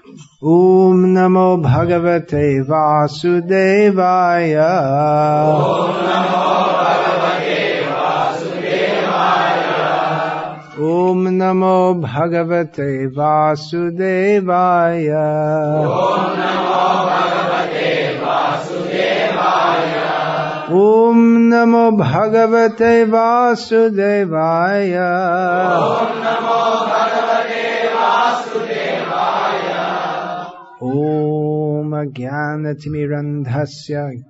Om Namo Bhagavate Vasudevaya. Om Namo Bhagavate Vasudevaya. Om Namo Bhagavate Vasudevaya. Om Jnanatimirandhasya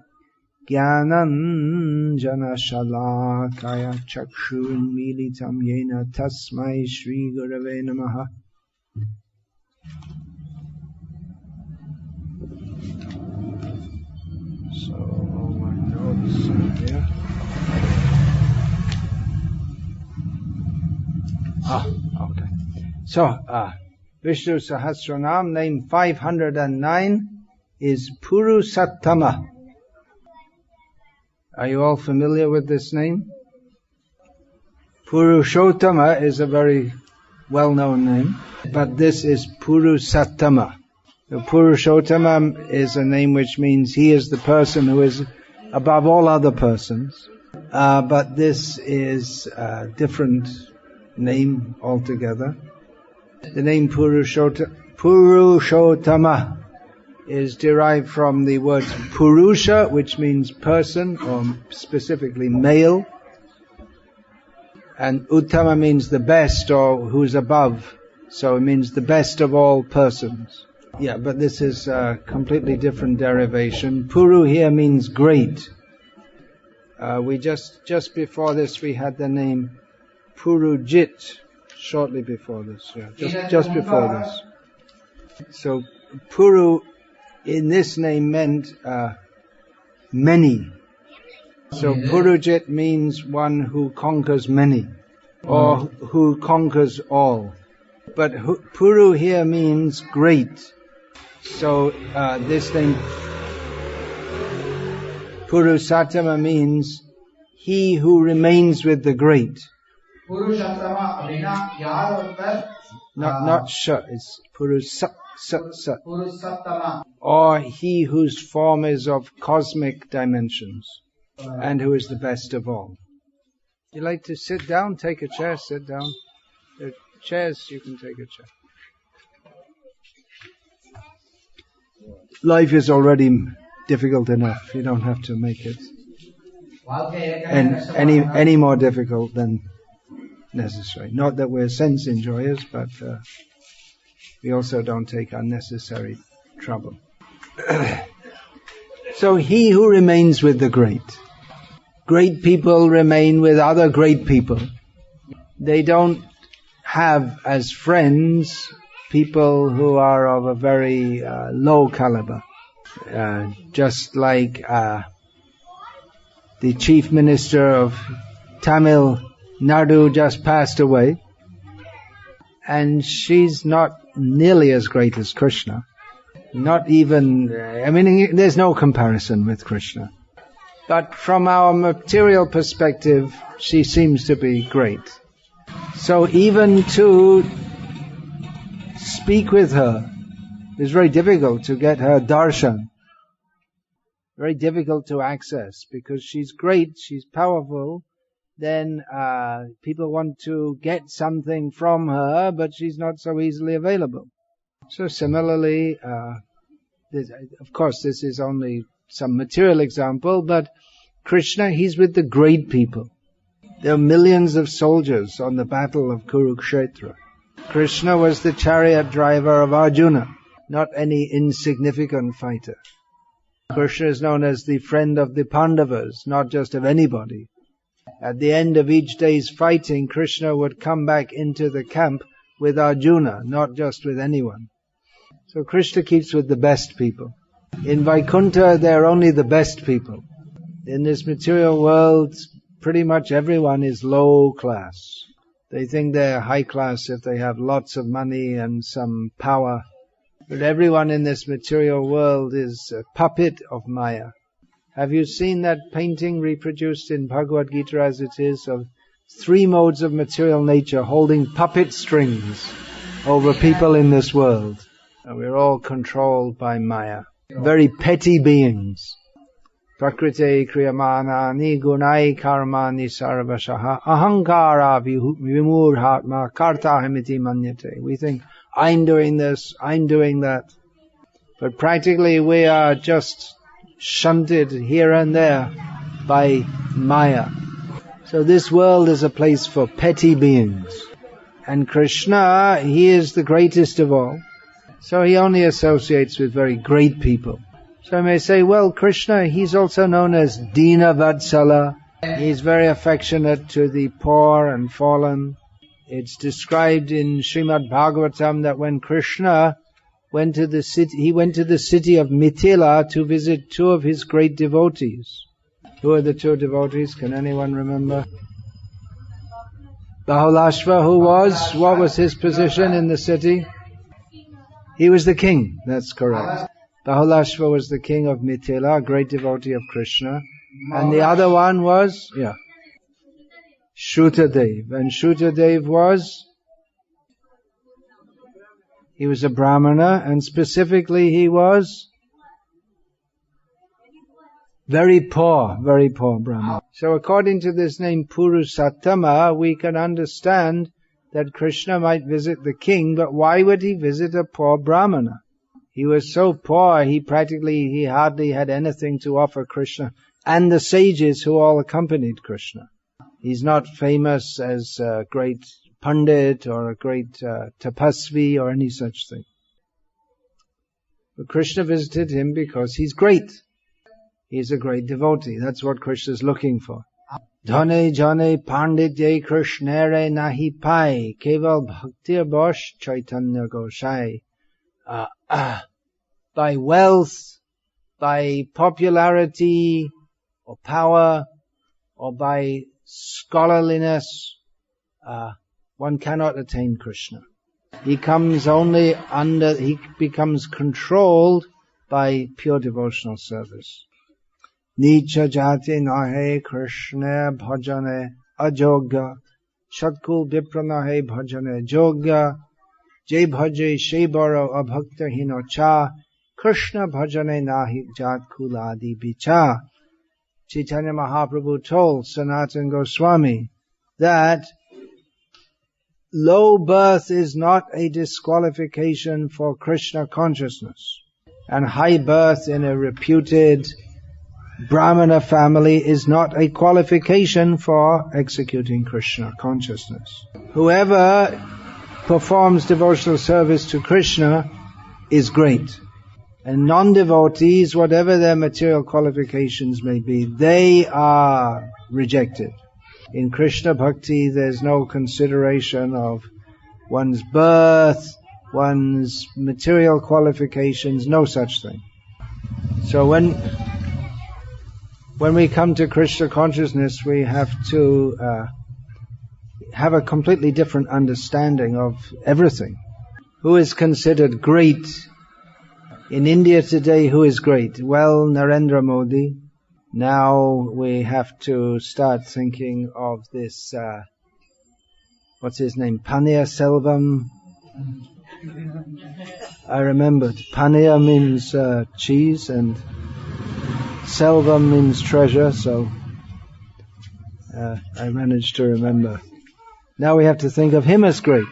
Jnananjana Shalakaya Chakshurmilitam Yena Tasmai Shri Gurave Namaha. So my notes here. Okay. So Vishnu Sahasranama, name 509 is Puru Sattamah. Are you all familiar with this name? Purushottama is a very well-known name, but this is Puru Sattamah. The Purushottama is a name which means he is the person who is above all other persons, but this is a different name altogether. The name Purushottama is derived from the word Purusha, which means person, or specifically male. And Uttama means the best, or who's above. So it means the best of all persons. Yeah, but this is a completely different derivation. Puru here means great. We just before this we had the name Purujit. Shortly before this, yeah, just before this. So Puru in this name meant many. So Purujit means one who conquers many, or who conquers all. But Puru here means great. So this name Purusatama means he who remains with the great. Not sh, it's Purusatama. Or he whose form is of cosmic dimensions, and who is the best of all. You like to sit down, take a chair, sit down. There are chairs, you can take a chair. Life is already difficult enough. You don't have to make it any more difficult than necessary. Not that we're sense enjoyers, but we also don't take unnecessary trouble. So he who remains with the great. Great people remain with other great people. They don't have as friends people who are of a very low caliber. Just like the chief minister of Tamil Nadu just passed away, and she's not nearly as great as Krishna. Not even, there's no comparison with Krishna. But from our material perspective, she seems to be great. So even to speak with her is very difficult, to get her darshan. Very difficult to access, because she's great, she's powerful. Then people want to get something from her, but she's not so easily available. So similarly, of course this is only some material example, but Krishna, he's with the great people. There are millions of soldiers on the battle of Kurukshetra. Krishna was the chariot driver of Arjuna, not any insignificant fighter. Krishna is known as the friend of the Pandavas, not just of anybody. At the end of each day's fighting, Krishna would come back into the camp with Arjuna, not just with anyone. So Krishna keeps with the best people. In Vaikuntha, they're only the best people. In this material world, pretty much everyone is low class. They think they're high class if they have lots of money and some power. But everyone in this material world is a puppet of Maya. Have you seen that painting reproduced in Bhagavad Gita as it is, of 3 modes of material nature holding puppet strings over people in this world? We're all controlled by Maya. Very petty beings. Prakrite kriyamanani gunai karmani sarvashaha ahankara vimurhatma kartahamiti manyate. We think, I'm doing this, I'm doing that. But practically we are just shunted here and there by Maya. So this world is a place for petty beings. And Krishna, he is the greatest of all. So he only associates with very great people. So I may say, well, Krishna, he's also known as Dina Vatsala. He's very affectionate to the poor and fallen. It's described in Srimad Bhagavatam that when Krishna went to the city of Mithila to visit two of his great devotees. Who are the two devotees? Can anyone remember? Bahulashva, what was his position in the city? He was the king, that's correct. Bahulashva was the king of Mithila, a great devotee of Krishna. And the other one was, Shrutadev. And Shrutadev he was a Brahmana, and specifically he was very poor Brahmana. So according to this name Puru Sattamah, we can understand that Krishna might visit the king, but why would he visit a poor Brahmana? He was so poor, he hardly had anything to offer Krishna and the sages who all accompanied Krishna. He's not famous as a great Pandit or a great Tapasvi or any such thing. But Krishna visited him because he's great. He's a great devotee. That's what Krishna is looking for. Dhane jane pandit ye krishnere nahi pai keval bhaktir bosh chaitanya goshai. By wealth, by popularity or power, or by scholarliness, one cannot attain Krishna. He becomes controlled by pure devotional service. Nicha jati nahe Krishna bhajane ajoga, shatkul vipra nahe bhajane joga, jay bhaje shebaro abhakta hino cha, Krishna bhajane nahi jat kuladi bicha. Chaitanya Mahaprabhu told Sanatana Goswami that low birth is not a disqualification for Krishna consciousness, and high birth in a reputed Brahmana family is not a qualification for executing Krishna consciousness. Whoever performs devotional service to Krishna is great. And non-devotees, whatever their material qualifications may be, they are rejected. In Krishna Bhakti, there's no consideration of one's birth, one's material qualifications, no such thing. So when we come to Krishna consciousness, we have to have a completely different understanding of everything. Who is considered great? In India today, who is great? Well, Narendra Modi. Now we have to start thinking of this, what's his name? Paniya Selvam. I remembered. Paniya means cheese and Selvam means treasure, so I managed to remember. Now we have to think of him as great.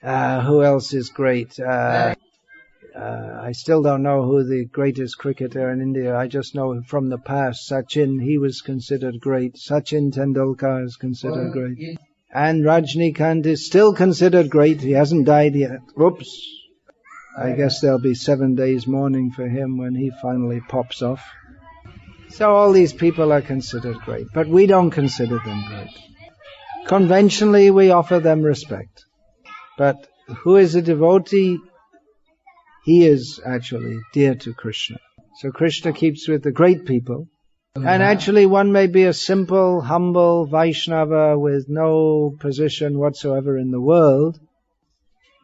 Who else is great? I still don't know who the greatest cricketer in India. I just know from the past, Sachin, he was considered great. Sachin Tendulkar is considered great. And Rajnikant is still considered great. He hasn't died yet. Oops. I guess there'll be 7 days mourning for him when he finally pops off. So all these people are considered great, but we don't consider them great. Conventionally, we offer them respect. But who is a devotee? He is actually dear to Krishna. So Krishna keeps with the great people. And actually one may be a simple, humble Vaishnava with no position whatsoever in the world.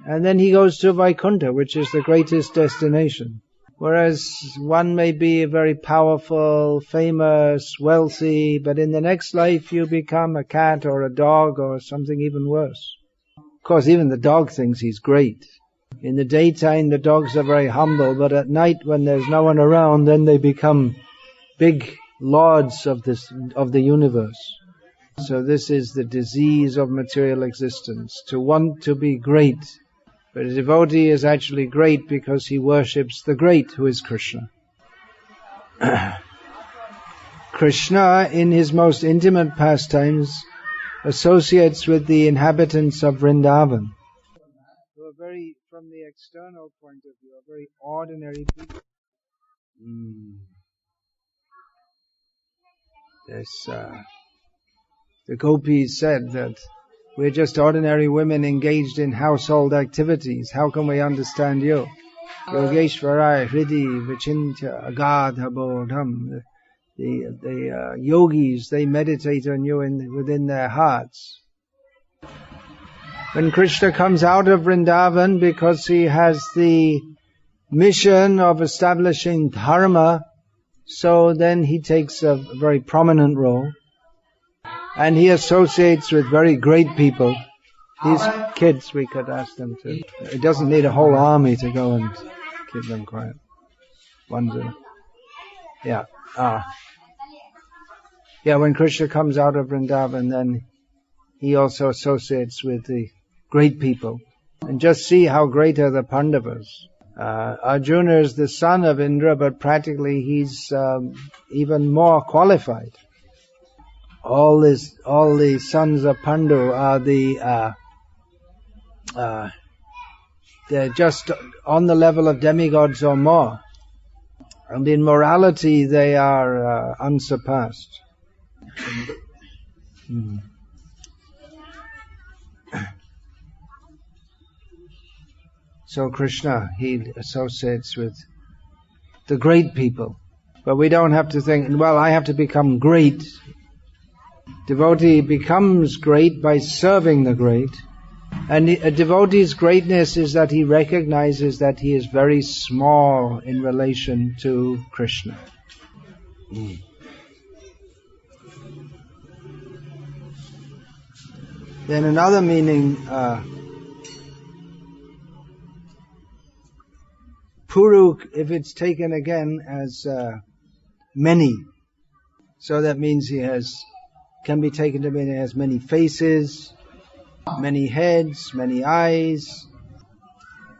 And then he goes to Vaikuntha, which is the greatest destination. Whereas one may be very powerful, famous, wealthy, but in the next life you become a cat or a dog or something even worse. Of course, even the dog thinks he's great. In the daytime, the dogs are very humble, but at night, when there's no one around, then they become big lords of the universe. So this is the disease of material existence, to want to be great. But a devotee is actually great because he worships the great, who is Krishna. Krishna, in his most intimate pastimes, associates with the inhabitants of Vrindavan, who are very, from the external point of view, are very ordinary people. The gopis said that we're just ordinary women engaged in household activities. How can we understand you? Yogeshwarai Hridi Vichintya Agadha Bodham. The yogis, they meditate on you within their hearts. When Krishna comes out of Vrindavan, because he has the mission of establishing dharma, so then he takes a very prominent role. And he associates with very great people. These kids, we could ask them to. It doesn't need a whole army to go and keep them quiet. When Krishna comes out of Vrindavan, then he also associates with the great people. And just see how great are the Pandavas. Arjuna is the son of Indra, but practically he's even more qualified. All the sons of Pandu are they're just on the level of demigods or more. And in morality they are unsurpassed. So Krishna, he associates with the great people. But we don't have to think, well, I have to become great. Devotee becomes great by serving the great. And a devotee's greatness is that he recognizes that he is very small in relation to Krishna. Then another meaning, Puru, if it's taken again as many, so that means he can be taken to mean he has many faces, many heads, many eyes,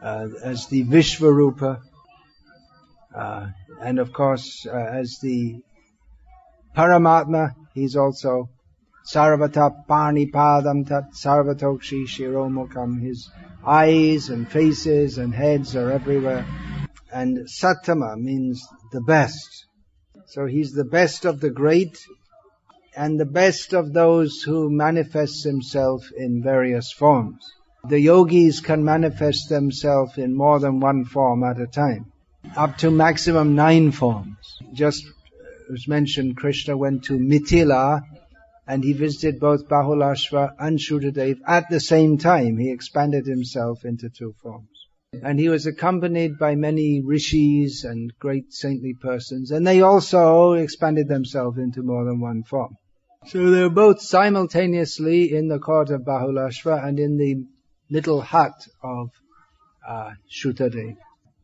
as the Vishvarupa, and of course as the Paramatma, he's also Sarvata Panipadam Tat Sarvatokshi Shiromukam. His eyes and faces and heads are everywhere. And sattamah means the best. So he's the best of the great and the best of those who manifest himself in various forms. The yogis can manifest themselves in more than one form at a time, up to maximum 9 forms. Just as mentioned, Krishna went to Mithila and he visited both Bahulashva and Shudadev at the same time. He expanded himself into 2 forms. And he was accompanied by many rishis and great saintly persons, and they also expanded themselves into more than 1 form. So they were both simultaneously in the court of Bahulashva and in the little hut of Shudadev.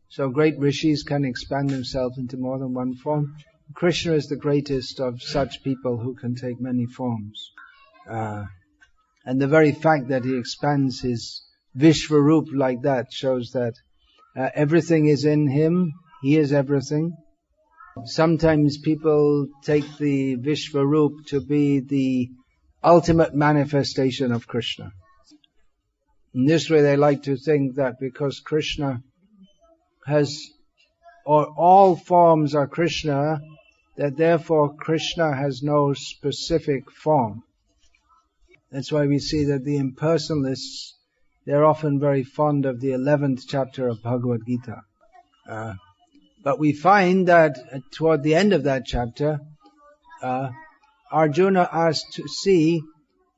So great rishis can expand themselves into more than 1 form. Krishna is the greatest of such people who can take many forms. And the very fact that he expands his Vishvarup like that shows that everything is in him, he is everything. Sometimes people take the Vishvarup to be the ultimate manifestation of Krishna. In this way they like to think that because Krishna all forms are Krishna, that therefore Krishna has no specific form. That's why we see that the impersonalists, they're often very fond of the 11th chapter of Bhagavad Gita. But we find that toward the end of that chapter, Arjuna asked to see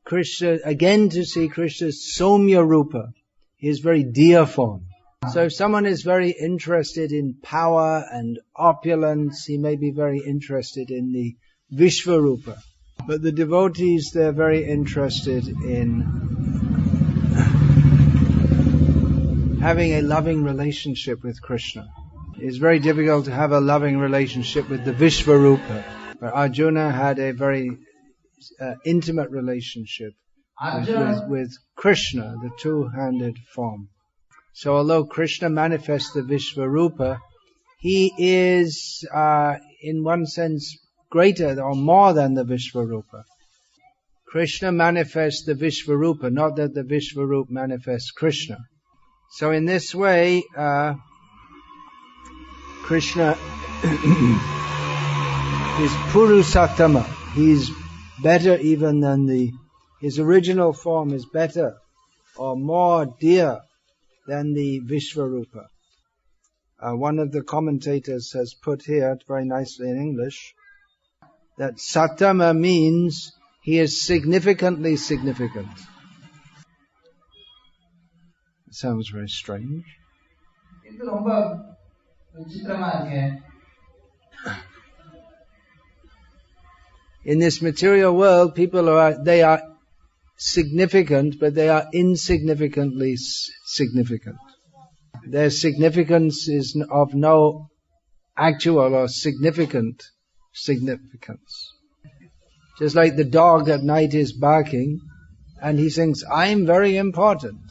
Krishna, again to see Krishna's Somya Rupa, his very dear form. So if someone is very interested in power and opulence, he may be very interested in the Vishvarupa. But the devotees, they're very interested in having a loving relationship with Krishna. It's very difficult to have a loving relationship with the Vishvarupa. But Arjuna had a very intimate relationship with Krishna, the two-handed form. So although Krishna manifests the Vishvarupa, he is in one sense greater or more than the Vishvarupa. Krishna manifests the Vishvarupa, not that the Vishvarupa manifests Krishna. So in this way, Krishna is Puru sattamah. He's better even than his original form is better or more dear than the Vishvarupa. One of the commentators has put here very nicely in English that sattamah means he is significantly significant. It sounds very strange. In this material world, people are significant, but they are insignificantly significant. Their significance is of no actual or significant significance. Just like the dog at night is barking, and he thinks, I'm very important.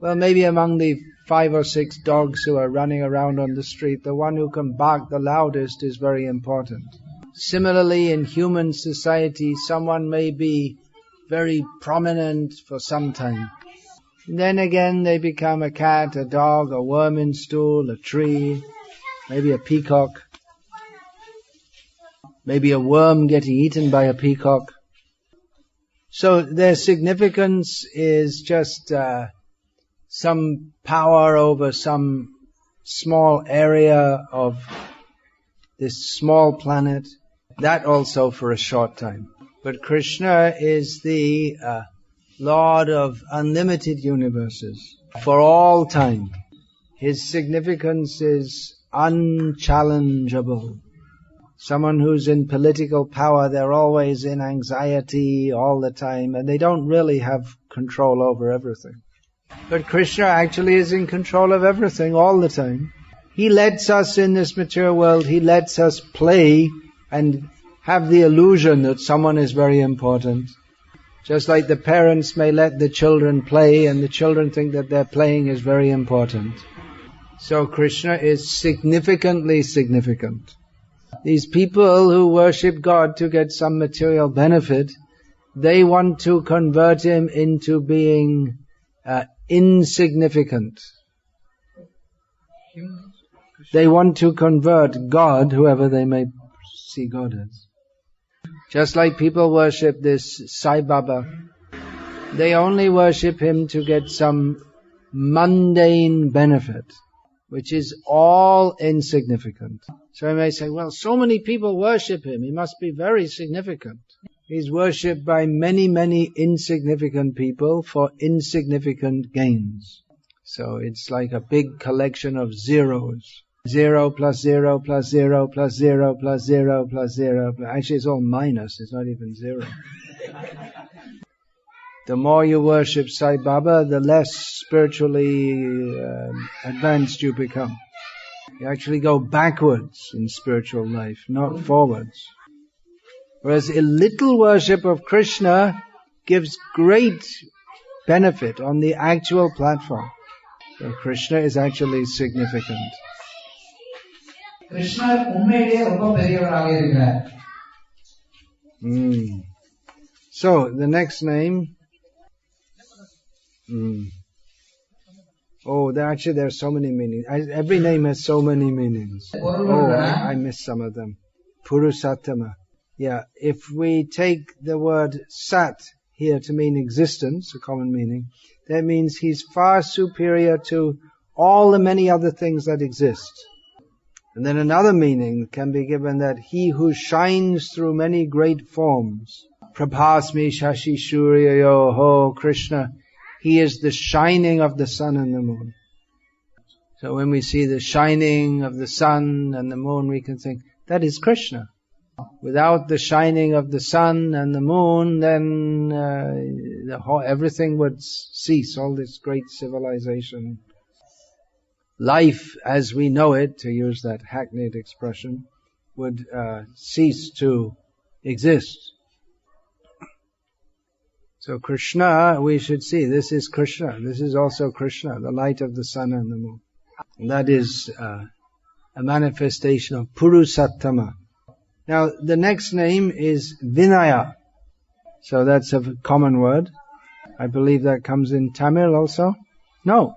Well, maybe among the 5 or 6 dogs who are running around on the street, the one who can bark the loudest is very important. Similarly, in human society, someone may be very prominent for some time. Then again, they become a cat, a dog, a worm in stool, a tree, maybe a peacock, maybe a worm getting eaten by a peacock. So their significance is just some power over some small area of this small planet, that also for a short time. But Krishna is the Lord of unlimited universes for all time. His significance is unchallengeable. Someone who's in political power, they're always in anxiety all the time, and they don't really have control over everything. But Krishna actually is in control of everything all the time. He lets us in this material world, he lets us play and have the illusion that someone is very important. Just like the parents may let the children play and the children think that their playing is very important. So Krishna is significantly significant. These people who worship God to get some material benefit, they want to convert him into being insignificant. They want to convert God, whoever they may see God as. Just like people worship this Sai Baba, they only worship him to get some mundane benefit, which is all insignificant. So I may say, well, so many people worship him, he must be very significant. He's worshipped by many, many insignificant people for insignificant gains. So it's like a big collection of zeros. 0 plus 0 plus 0 plus 0 plus 0 plus 0. Actually, it's all minus. It's not even 0. The more you worship Sai Baba, the less spiritually advanced you become. You actually go backwards in spiritual life, not forwards. Whereas a little worship of Krishna gives great benefit on the actual platform. So Krishna is actually significant. Krishna உண்மையிலேயே ரொம்ப பெரியவராக இருக்கிறார். So the next name. Oh, there are so many meanings. Every name has so many meanings. Oh, I missed some of them. Puru sattamah. Yeah, if we take the word sat here to mean existence, a common meaning, that means he's far superior to all the many other things that exist. And then another meaning can be given that he who shines through many great forms, Prabhasmi Shashi Suryayo Ho Krishna, he is the shining of the sun and the moon. So when we see the shining of the sun and the moon, we can think, that is Krishna. Without the shining of the sun and the moon, then everything would cease, all this great civilization. life as we know it, to use that hackneyed expression, would cease to exist. So Krishna, we should see, this is Krishna. This is also Krishna, the light of the sun and the moon. And that is a manifestation of Puru sattamah. Now, the next name is Vinayah. So that's a common word. I believe that comes in Tamil also. No.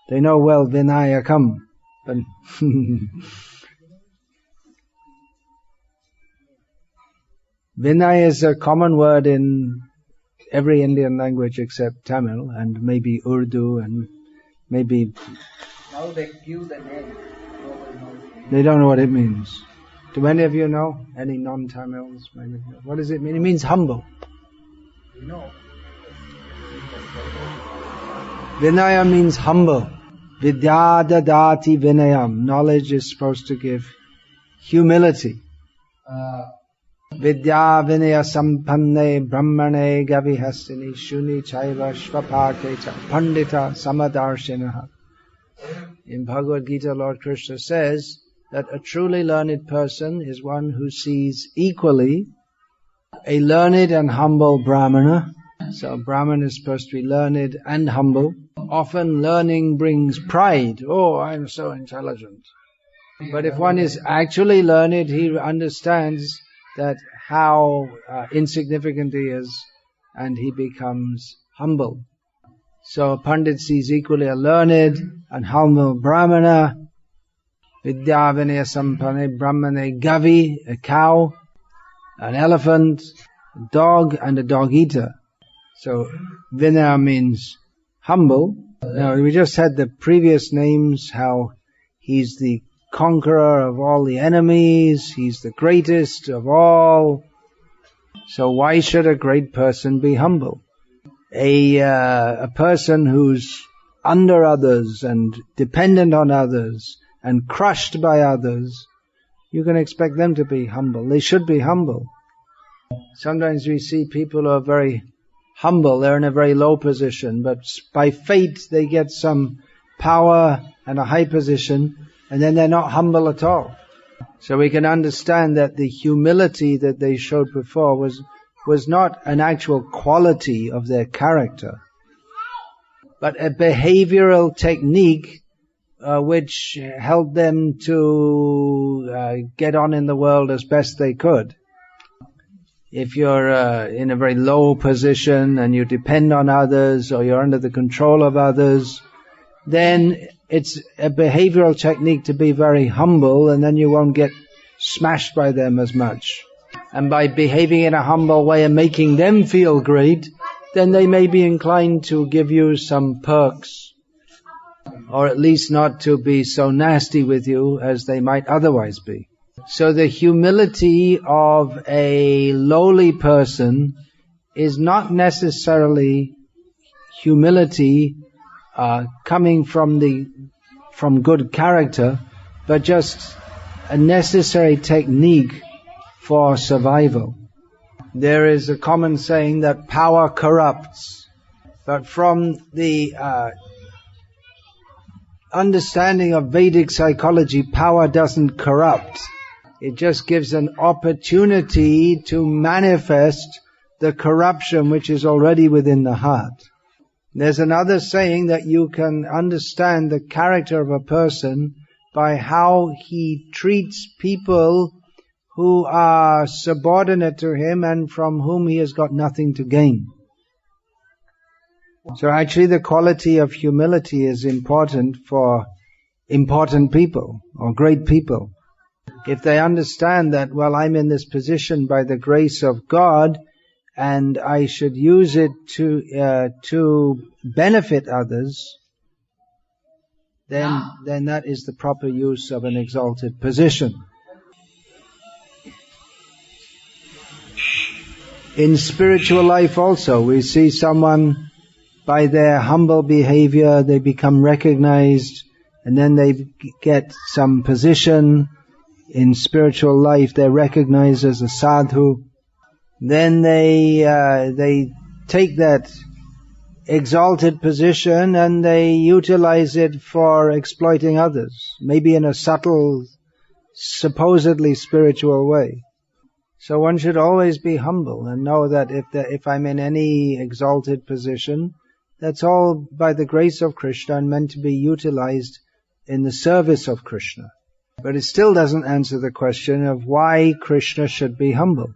They know well Vinayakam. But Vinay is a common word in every Indian language except Tamil and maybe Urdu and maybe... Now they give the name. They don't know what it means. Do any of you know? Any non-Tamils? Maybe? What does it mean? It means humble. No. Vinaya means humble. Vidya dadati vinayam. Knowledge is supposed to give humility. Vidya vinaya sampanne brahmane gavihastini shuni chaiva shvapakecha pandita samadarshinaha. In Bhagavad Gita, Lord Krishna says that a truly learned person is one who sees equally a learned and humble brahmana. So a brahmana is supposed to be learned and humble. Often learning brings pride. Oh, I'm so intelligent. But if one is actually learned, he understands that how insignificant he is, and he becomes humble. So a pandit sees equally a learned and humble brahmana. Vidya vinaya sampanne brahmane gavi, a cow, an elephant, a dog, and a dog eater. So vinaya means humble. Now we just had the previous names, how he's the conqueror of all the enemies, he's the greatest of all. So why should a great person be humble? A person who's under others and dependent on others and crushed by others, you can expect them to be humble. They should be humble. Sometimes we see people who are very humble, they're in a very low position, but by fate they get some power and a high position, and then they're not humble at all. So we can understand that the humility that they showed before was not an actual quality of their character, but a behavioral technique which helped them to get on in the world as best they could. If you're in a very low position and you depend on others, or you're under the control of others, then it's a behavioral technique to be very humble, and then you won't get smashed by them as much. And by behaving in a humble way and making them feel great, then they may be inclined to give you some perks, or at least not to be so nasty with you as they might otherwise be. So the humility of a lowly person is not necessarily humility coming from good character, but just a necessary technique for survival. There is a common saying that power corrupts, but from the understanding of Vedic psychology, power doesn't corrupt. It just gives an opportunity to manifest the corruption which is already within the heart. There's another saying that you can understand the character of a person by how he treats people who are subordinate to him and from whom he has got nothing to gain. So actually the quality of humility is important for important people or great people. If they understand that, well, I'm in this position by the grace of God, and I should use it to benefit others, then that is the proper use of an exalted position. In spiritual life also, we see someone, by their humble behavior, they become recognized, and then they get some position. In spiritual life, they're recognized as a sadhu. Then they take that exalted position and they utilize it for exploiting others, maybe in a subtle, supposedly spiritual way. So one should always be humble and know that if I'm in any exalted position, that's all by the grace of Krishna and meant to be utilized in the service of Krishna. But it still doesn't answer the question of why Krishna should be humble.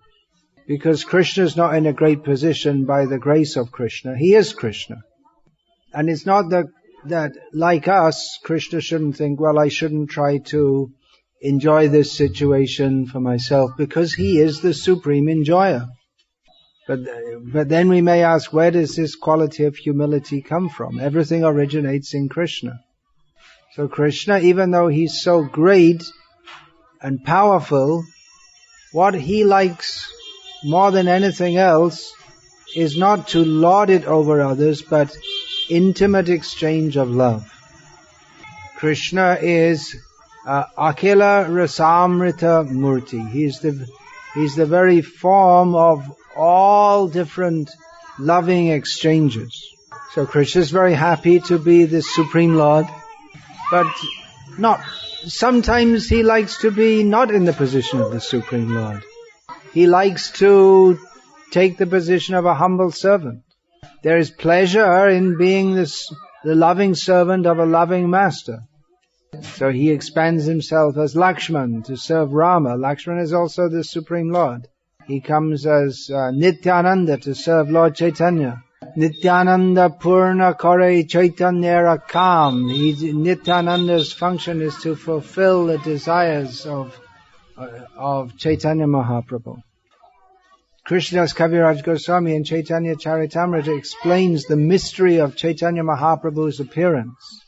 Because Krishna is not in a great position by the grace of Krishna. He is Krishna. And it's not that like us, Krishna shouldn't think, well, I shouldn't try to enjoy this situation for myself, because He is the supreme enjoyer. But then we may ask, where does this quality of humility come from? Everything originates in Krishna. So Krishna, even though He's so great and powerful, what He likes more than anything else is not to lord it over others, but intimate exchange of love. Krishna is Akhila Rasamrita Murti. He's the very form of all different loving exchanges. So Krishna is very happy to be the Supreme Lord, but sometimes He likes to be not in the position of the Supreme Lord. He likes to take the position of a humble servant. There is pleasure in being the loving servant of a loving master. So He expands Himself as Lakshman to serve Rama. Lakshman is also the Supreme Lord. He comes as Nityananda to serve Lord Chaitanya. Nityananda Purna Kore Chaitanya Rakam. Nityananda's function is to fulfill the desires of Chaitanya Mahaprabhu. Krishnadas Kaviraj Goswami in Chaitanya Charitamrita explains the mystery of Chaitanya Mahaprabhu's appearance.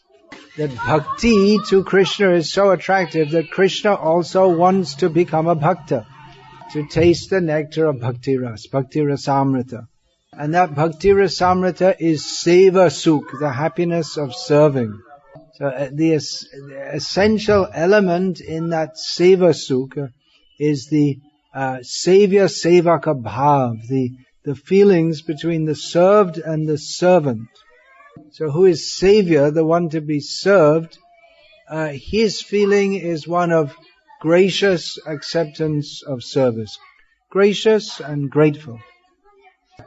That bhakti to Krishna is so attractive that Krishna also wants to become a bhakta, to taste the nectar of bhakti rasamrita. And that bhakti rasamrita is seva sukh, the happiness of serving. So the essential element in that seva sukh is the Savya Sevaka Bhav, the feelings between the served and the servant. So who is Savior, the one to be served? His feeling is one of gracious acceptance of service. Gracious and grateful.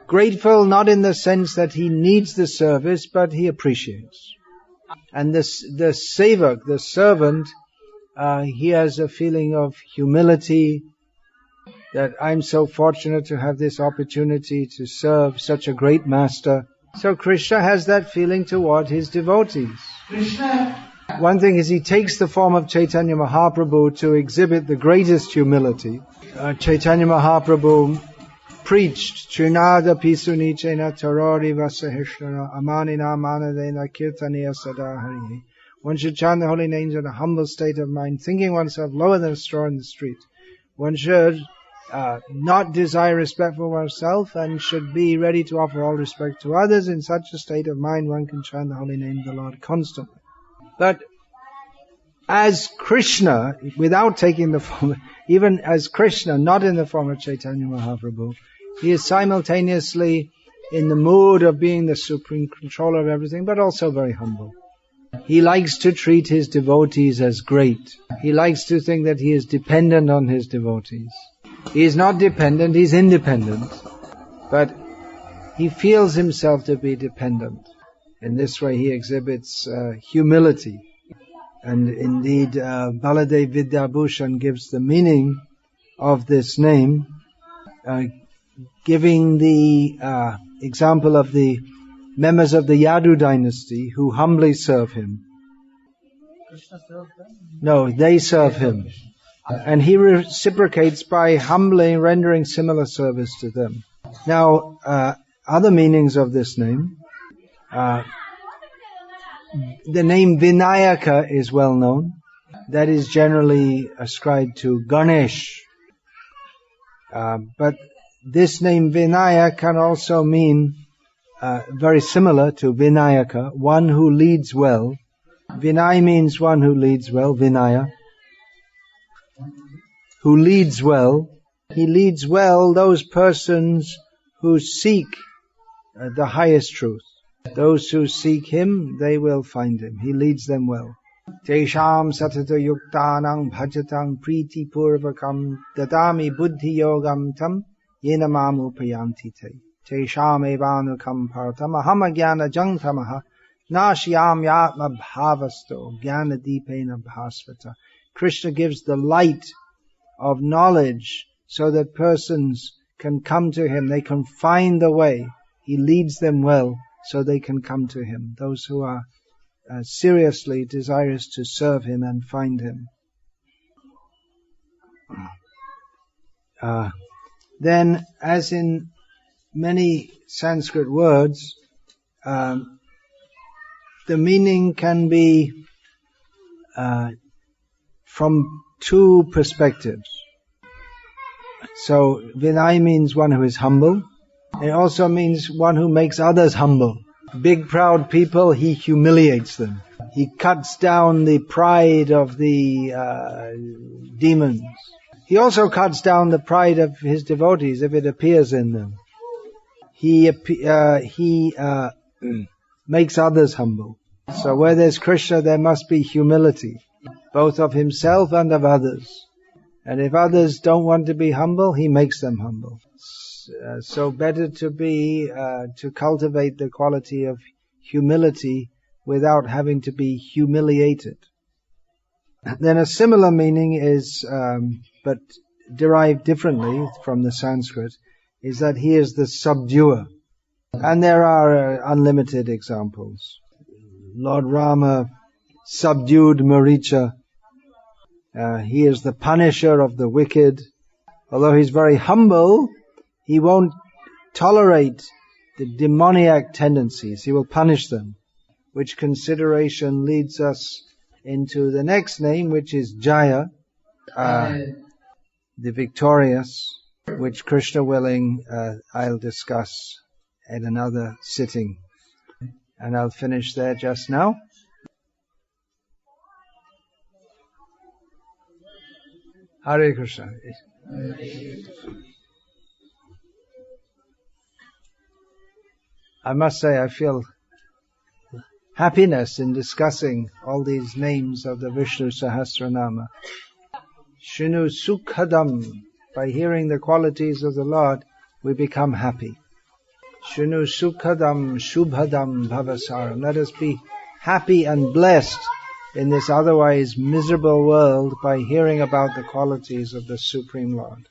Grateful not in the sense that he needs the service, but he appreciates. And the sevak, the servant, he has a feeling of humility, that I'm so fortunate to have this opportunity to serve such a great master. So Krishna has that feeling toward his devotees. One thing is he takes the form of Chaitanya Mahaprabhu to exhibit the greatest humility. Chaitanya Mahaprabhu preached, Trinada Pisuni Chena Tarori Vasahishnana Amanina Manadena Kirtaniya Sadahari. One should chant the holy names in a humble state of mind, thinking oneself lower than a straw in the street. One should not desire respect for oneself and should be ready to offer all respect to others. In such a state of mind, one can chant the holy name of the Lord constantly. But as Krishna, without taking the form, even as Krishna, not in the form of Chaitanya Mahaprabhu, he is simultaneously in the mood of being the supreme controller of everything, but also very humble. He likes to treat his devotees as great. He likes to think that he is dependent on his devotees. He is not dependent, he is independent. But he feels himself to be dependent. In this way he exhibits humility. And indeed, Baladev Vidyabhushan gives the meaning of this name, giving the example of the members of the Yadu dynasty who humbly serve him. Krishna serves them? No, they serve him. And he reciprocates by humbly rendering similar service to them. Now, other meanings of this name. The name Vinayaka is well known. That is generally ascribed to Ganesh. But this name Vinaya can also mean very similar to Vinayaka, one who leads well. Vinay means one who leads well, Vinaya. Who leads well. He leads well those persons who seek the highest truth. Those who seek him, they will find him. He leads them well. Tesham satata yuktanang bhajatang priti purvakam dadami buddhi yogam tam yenamam upayanti te. Tesham evanukam paratam aham jnana jangtamaha nashyam yatma bhavasto jnana dipena bhasvata. Krishna gives the light of knowledge so that persons can come to him. They can find the way. He leads them well so they can come to him. Those who are seriously desirous to serve him and find him. Then, as in many Sanskrit words, the meaning can be from two perspectives. So, Vinay means one who is humble. It also means one who makes others humble. Big proud people, he humiliates them. He cuts down the pride of the demons. He also cuts down the pride of his devotees if it appears in them. He makes others humble. So where there's Krishna, there must be humility, both of himself and of others. And if others don't want to be humble, he makes them humble. So better to cultivate the quality of humility without having to be humiliated. Then a similar meaning is, but derived differently from the Sanskrit, is that he is the subduer. And there are unlimited examples. Lord Rama subdued Maricha. He is the punisher of the wicked. Although he's very humble, he won't tolerate the demoniac tendencies. He will punish them. Which consideration leads us into the next name, which is Jaya, the victorious, which Krishna willing, I'll discuss at another sitting. And I'll finish there just now. Hare Krishna. I must say I feel happiness in discussing all these names of the Vishnu Sahasranama. Shinu Sukhadam. By hearing the qualities of the Lord, we become happy. Shinu Sukhadam Shubhadam Bhavasaram. Let us be happy and blessed in this otherwise miserable world by hearing about the qualities of the Supreme Lord.